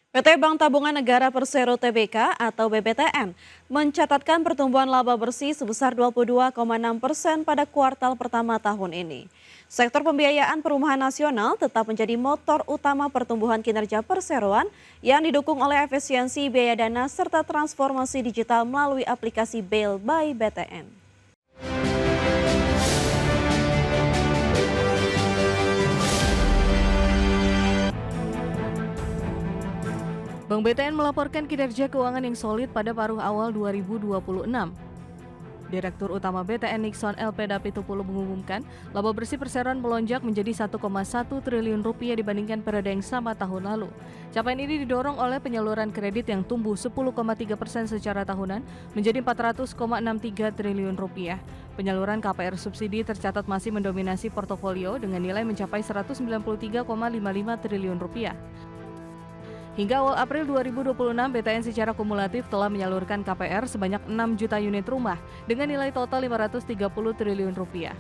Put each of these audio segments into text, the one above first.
PT Bank Tabungan Negara Persero Tbk atau BBTN mencatatkan pertumbuhan laba bersih sebesar 22,6% pada kuartal pertama tahun ini. Sektor pembiayaan perumahan nasional tetap menjadi motor utama pertumbuhan kinerja perseroan yang didukung oleh efisiensi biaya dana serta transformasi digital melalui aplikasi Bail by BTN. Bank BTN melaporkan kinerja keuangan yang solid pada paruh awal 2026. Direktur Utama BTN Nixon LP Dapitupulu mengumumkan laba bersih perseroan melonjak menjadi 1,1 triliun rupiah dibandingkan periode yang sama tahun lalu. Capaian ini didorong oleh penyaluran kredit yang tumbuh 10,3% secara tahunan menjadi 400,63 triliun rupiah. Penyaluran KPR subsidi tercatat masih mendominasi portofolio dengan nilai mencapai 193,55 triliun rupiah. Hingga awal April 2026, BTN secara kumulatif telah menyalurkan KPR sebanyak 6 juta unit rumah dengan nilai total 530 triliun rupiah.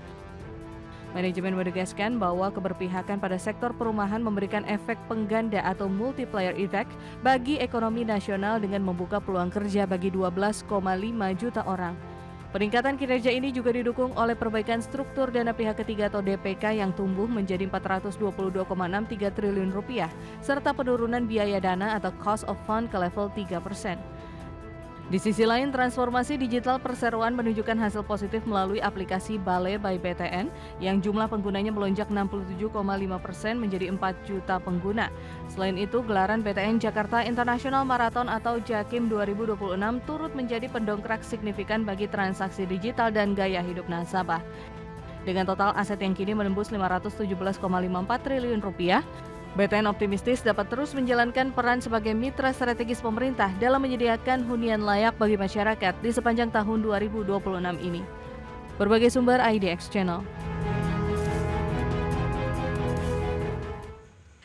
Manajemen menegaskan bahwa keberpihakan pada sektor perumahan memberikan efek pengganda atau multiplier effect bagi ekonomi nasional dengan membuka peluang kerja bagi 12,5 juta orang. Peningkatan kinerja ini juga didukung oleh perbaikan struktur dana pihak ketiga atau DPK yang tumbuh menjadi 422,63 triliun rupiah, serta penurunan biaya dana atau cost of fund ke level 3%. Di sisi lain, transformasi digital perseroan menunjukkan hasil positif melalui aplikasi Bale by BTN yang jumlah penggunanya melonjak 67,5% menjadi 4 juta pengguna. Selain itu, gelaran BTN Jakarta International Marathon atau JAKIM 2026 turut menjadi pendongkrak signifikan bagi transaksi digital dan gaya hidup nasabah. Dengan total aset yang kini menembus 517,54 triliun rupiah, BTN optimistis dapat terus menjalankan peran sebagai mitra strategis pemerintah dalam menyediakan hunian layak bagi masyarakat di sepanjang tahun 2026 ini. Berbagai sumber IDX Channel.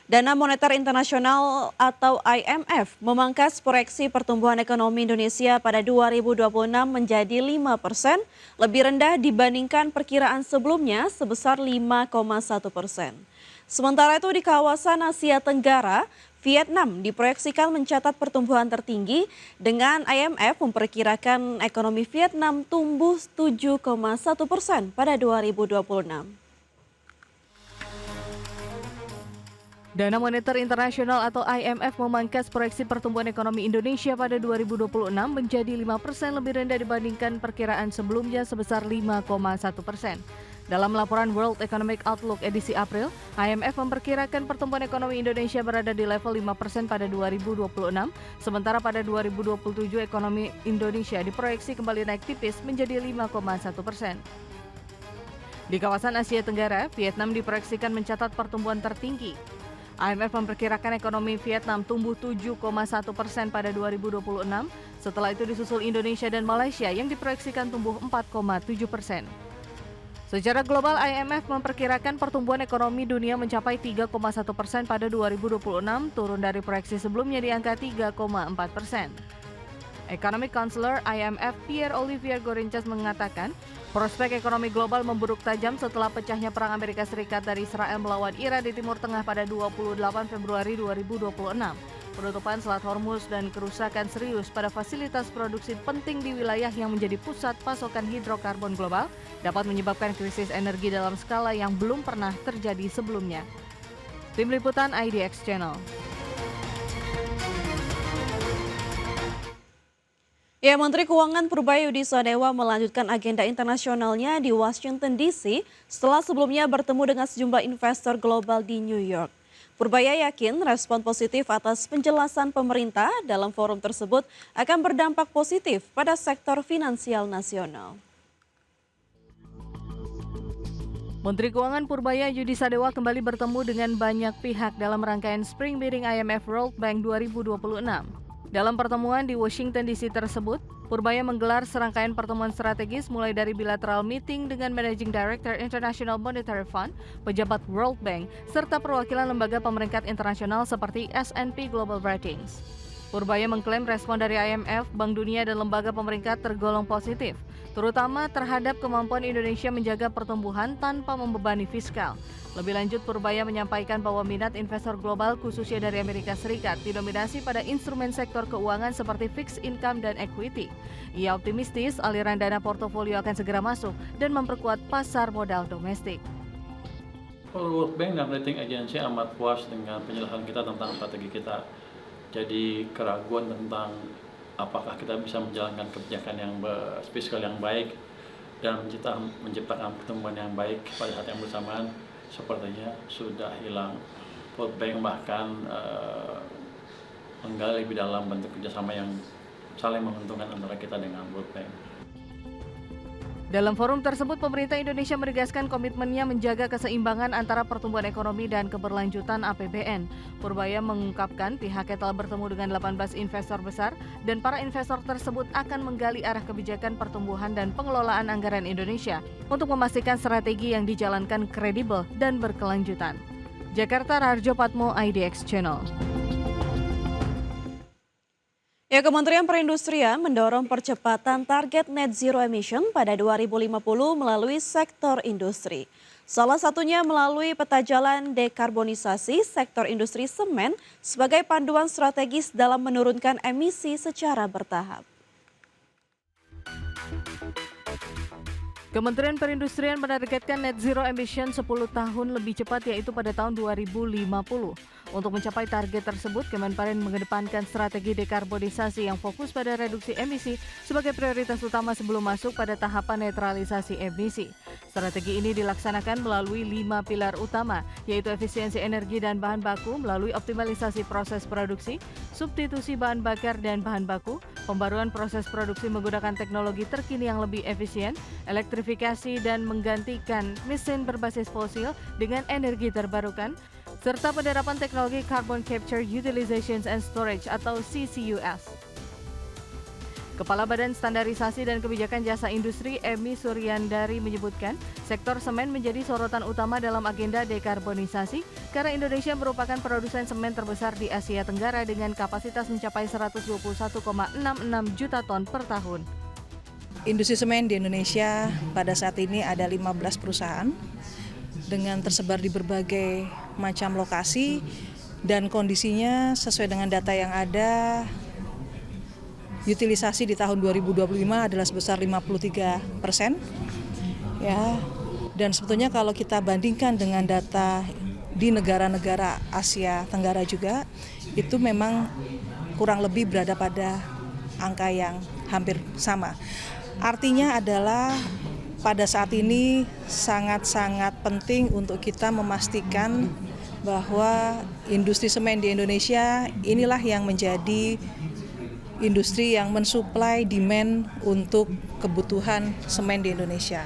Dana Moneter Internasional atau IMF memangkas proyeksi pertumbuhan ekonomi Indonesia pada 2026 menjadi 5%, lebih rendah dibandingkan perkiraan sebelumnya sebesar 5,1%. Sementara itu di kawasan Asia Tenggara, Vietnam diproyeksikan mencatat pertumbuhan tertinggi dengan IMF memperkirakan ekonomi Vietnam tumbuh 7,1% pada 2026. Dana Moneter Internasional atau IMF memangkas proyeksi pertumbuhan ekonomi Indonesia pada 2026 menjadi 5% lebih rendah dibandingkan perkiraan sebelumnya sebesar 5,1%. Dalam laporan World Economic Outlook edisi April, IMF memperkirakan pertumbuhan ekonomi Indonesia berada di level 5% pada 2026, sementara pada 2027 ekonomi Indonesia diproyeksi kembali naik tipis menjadi 5,1%. Di kawasan Asia Tenggara, Vietnam diproyeksikan mencatat pertumbuhan tertinggi. IMF memperkirakan ekonomi Vietnam tumbuh 7,1% pada 2026, setelah itu disusul Indonesia dan Malaysia yang diproyeksikan tumbuh 4,7%. Secara global, IMF memperkirakan pertumbuhan ekonomi dunia mencapai 3,1% pada 2026, turun dari proyeksi sebelumnya di angka 3,4%. Economic Counselor IMF Pierre-Olivier Gourinchas mengatakan, prospek ekonomi global memburuk tajam setelah pecahnya perang Amerika Serikat dari Israel melawan Iran di Timur Tengah pada 28 Februari 2026. Penutupan Selat Hormuz dan kerusakan serius pada fasilitas produksi penting di wilayah yang menjadi pusat pasokan hidrokarbon global dapat menyebabkan krisis energi dalam skala yang belum pernah terjadi sebelumnya. Tim Liputan IDX Channel. Ya, Menteri Keuangan Purbaya Sadewa melanjutkan agenda internasionalnya di Washington DC setelah sebelumnya bertemu dengan sejumlah investor global di New York. Purbaya yakin respon positif atas penjelasan pemerintah dalam forum tersebut akan berdampak positif pada sektor finansial nasional. Menteri Keuangan Purbaya Yudi Sadewa kembali bertemu dengan banyak pihak dalam rangkaian Spring Meeting IMF World Bank 2026. Dalam pertemuan di Washington DC tersebut, Purbaya menggelar serangkaian pertemuan strategis mulai dari bilateral meeting dengan Managing Director International Monetary Fund, pejabat World Bank, serta perwakilan lembaga pemeringkat internasional seperti S&P Global Ratings. Purbaya mengklaim respon dari IMF, Bank Dunia, dan lembaga pemeringkat tergolong positif. terutama terhadap kemampuan Indonesia menjaga pertumbuhan tanpa membebani fiskal. Lebih lanjut, Purbaya menyampaikan bahwa minat investor global khususnya dari Amerika Serikat didominasi pada instrumen sektor keuangan seperti fixed income dan equity. Ia optimistis aliran dana portofolio akan segera masuk dan memperkuat pasar modal domestik. World Bank dan Rating Agency amat puas dengan penjelasan kita tentang strategi kita. Jadi keraguan tentang apakah kita bisa menjalankan kebijakan yang fiskal yang baik dan menciptakan pertumbuhan yang baik pada saat yang bersamaan sepertinya sudah hilang. World Bank bahkan menggali lebih dalam bentuk kerjasama yang saling menguntungkan antara kita dengan World Bank. Dalam forum tersebut, pemerintah Indonesia menegaskan komitmennya menjaga keseimbangan antara pertumbuhan ekonomi dan keberlanjutan APBN. Purbaya mengungkapkan pihaknya telah bertemu dengan 18 investor besar dan para investor tersebut akan menggali arah kebijakan pertumbuhan dan pengelolaan anggaran Indonesia untuk memastikan strategi yang dijalankan kredibel dan berkelanjutan. Jakarta, Raharjo Patmo, IDX Channel. Ya, Kementerian Perindustrian mendorong percepatan target net zero emission pada 2050 melalui sektor industri. Salah satunya melalui peta jalan dekarbonisasi sektor industri semen sebagai panduan strategis dalam menurunkan emisi secara bertahap. Kementerian Perindustrian menargetkan net zero emission 10 tahun lebih cepat, yaitu pada tahun 2050. Untuk mencapai target tersebut, Kemenparin mengedepankan strategi dekarbonisasi yang fokus pada reduksi emisi sebagai prioritas utama sebelum masuk pada tahapan netralisasi emisi. Strategi ini dilaksanakan melalui 5 pilar utama, yaitu efisiensi energi dan bahan baku melalui optimalisasi proses produksi, substitusi bahan bakar dan bahan baku, pembaruan proses produksi menggunakan teknologi terkini yang lebih efisien, elektrifikasi dan menggantikan mesin berbasis fosil dengan energi terbarukan, serta penerapan teknologi Carbon Capture Utilization and Storage atau CCUS. Kepala Badan Standarisasi dan Kebijakan Jasa Industri Emi Suryandari menyebutkan, sektor semen menjadi sorotan utama dalam agenda dekarbonisasi karena Indonesia merupakan produsen semen terbesar di Asia Tenggara dengan kapasitas mencapai 121,66 juta ton per tahun. Industri semen di Indonesia pada saat ini ada 15 perusahaan dengan tersebar di berbagai macam lokasi dan kondisinya sesuai dengan data yang ada. Utilisasi di tahun 2025 adalah sebesar 53%. Ya. Dan sebetulnya kalau kita bandingkan dengan data di negara-negara Asia Tenggara juga, itu memang kurang lebih berada pada angka yang hampir sama. Artinya adalah pada saat ini sangat-sangat penting untuk kita memastikan bahwa industri semen di Indonesia inilah yang menjadi industri yang mensuplai demand untuk kebutuhan semen di Indonesia.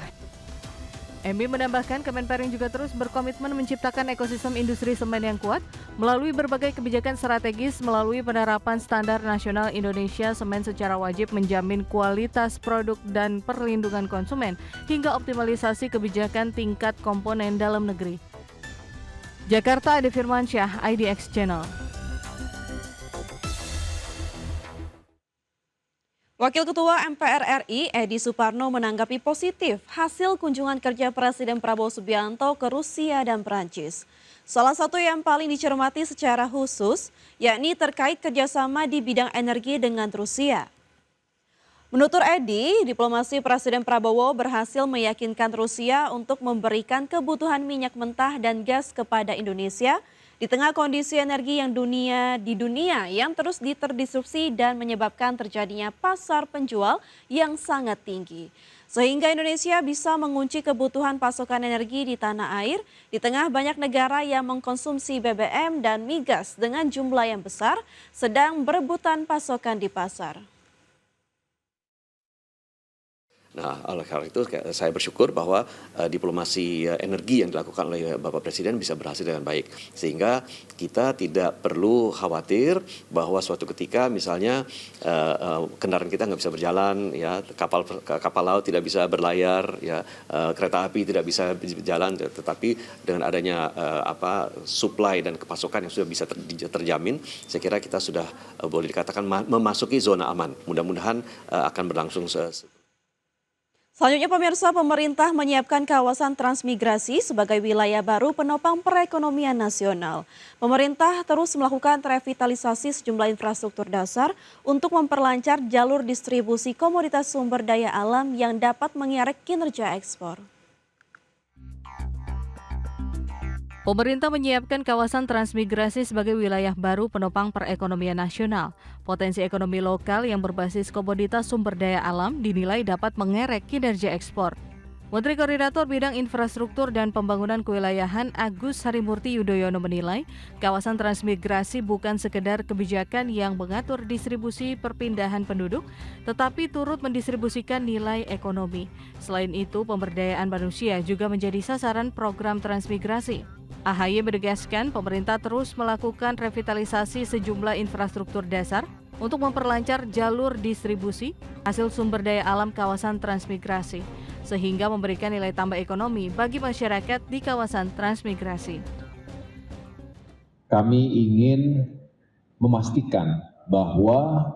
Emi menambahkan Kemenparin juga terus berkomitmen menciptakan ekosistem industri semen yang kuat melalui berbagai kebijakan strategis melalui penerapan standar nasional Indonesia semen secara wajib menjamin kualitas produk dan perlindungan konsumen hingga optimalisasi kebijakan tingkat komponen dalam negeri. Jakarta, Ade Firmansyah, IDX Channel. Wakil Ketua MPR RI Edi Suparno menanggapi positif hasil kunjungan kerja Presiden Prabowo Subianto ke Rusia dan Perancis. Salah satu yang paling dicermati secara khusus yakni terkait kerjasama di bidang energi dengan Rusia. Menurut Edi, diplomasi Presiden Prabowo berhasil meyakinkan Rusia untuk memberikan kebutuhan minyak mentah dan gas kepada Indonesia di tengah kondisi energi yang di dunia yang terus terdisrupsi dan menyebabkan terjadinya pasar penjual yang sangat tinggi. Sehingga Indonesia bisa mengunci kebutuhan pasokan energi di tanah air di tengah banyak negara yang mengkonsumsi BBM dan migas dengan jumlah yang besar sedang berebutan pasokan di pasar. Nah, oleh karena itu saya bersyukur bahwa diplomasi energi yang dilakukan oleh Bapak Presiden bisa berhasil dengan baik. Sehingga kita tidak perlu khawatir bahwa suatu ketika misalnya kendaraan kita nggak bisa berjalan, ya kapal laut tidak bisa berlayar, ya kereta api tidak bisa berjalan. Tetapi dengan adanya supply dan pasokan yang sudah bisa terjamin, saya kira kita sudah boleh dikatakan memasuki zona aman. Mudah-mudahan akan berlangsung Selanjutnya pemirsa, pemerintah menyiapkan kawasan transmigrasi sebagai wilayah baru penopang perekonomian nasional. Pemerintah terus melakukan revitalisasi sejumlah infrastruktur dasar untuk memperlancar jalur distribusi komoditas sumber daya alam yang dapat mengerek kinerja ekspor. Pemerintah menyiapkan kawasan transmigrasi sebagai wilayah baru penopang perekonomian nasional. Potensi ekonomi lokal yang berbasis komoditas sumber daya alam dinilai dapat mengerek kinerja ekspor. Menteri Koordinator Bidang Infrastruktur dan Pembangunan Kewilayahan Agus Harimurti Yudhoyono menilai kawasan transmigrasi bukan sekedar kebijakan yang mengatur distribusi perpindahan penduduk, tetapi turut mendistribusikan nilai ekonomi. Selain itu, pemberdayaan manusia juga menjadi sasaran program transmigrasi. AHY menegaskan pemerintah terus melakukan revitalisasi sejumlah infrastruktur dasar untuk memperlancar jalur distribusi hasil sumber daya alam kawasan transmigrasi, sehingga memberikan nilai tambah ekonomi bagi masyarakat di kawasan transmigrasi. Kami ingin memastikan bahwa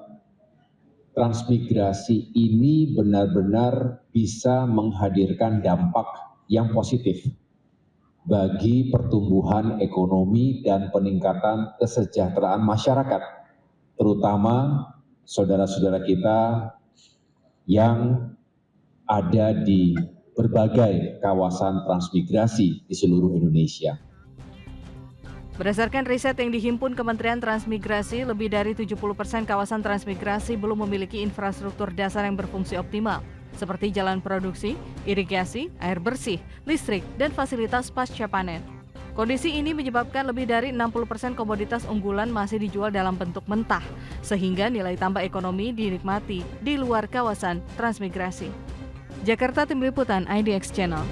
transmigrasi ini benar-benar bisa menghadirkan dampak yang positif bagi pertumbuhan ekonomi dan peningkatan kesejahteraan masyarakat, terutama saudara-saudara kita yang ada di berbagai kawasan transmigrasi di seluruh Indonesia. Berdasarkan riset yang dihimpun Kementerian Transmigrasi, lebih dari 70% kawasan transmigrasi belum memiliki infrastruktur dasar yang berfungsi optimal, seperti jalan produksi, irigasi, air bersih, listrik, dan fasilitas pasca panen. Kondisi ini menyebabkan lebih dari 60% komoditas unggulan masih dijual dalam bentuk mentah, sehingga nilai tambah ekonomi dinikmati di luar kawasan transmigrasi. Jakarta, Tim Liputan IDX Channel.